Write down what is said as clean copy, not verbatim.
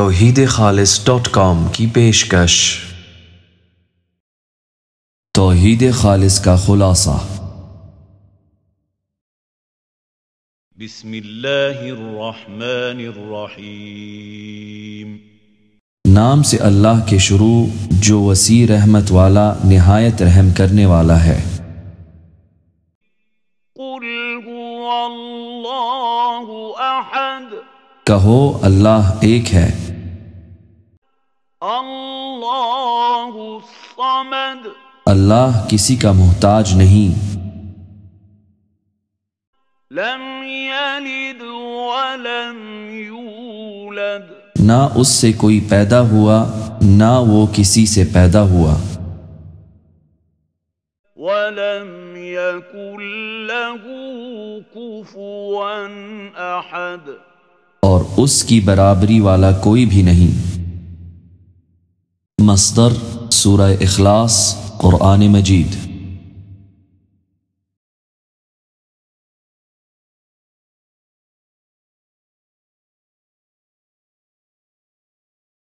Tawheed-e-Khaalis.com کی پیشکش۔ توحید خالص کا خلاصہ۔ بسم اللہ الرحمن الرحیم۔ نام سے اللہ کے شروع جو وسیع رحمت والا نہایت رحم کرنے والا ہے۔ قل هو اللہ احد۔ کہو اللہ ایک ہے۔ اللہ الصمد۔ اللہ کسی کا محتاج نہیں۔ لم یلد ولم یولد۔ نہ اس سے کوئی پیدا ہوا نہ وہ کسی سے پیدا ہوا۔ ولم یکن لہ کفوا احد۔ اور اس کی برابری والا کوئی بھی نہیں۔ مصدر سورہ اخلاص قرآن مجید۔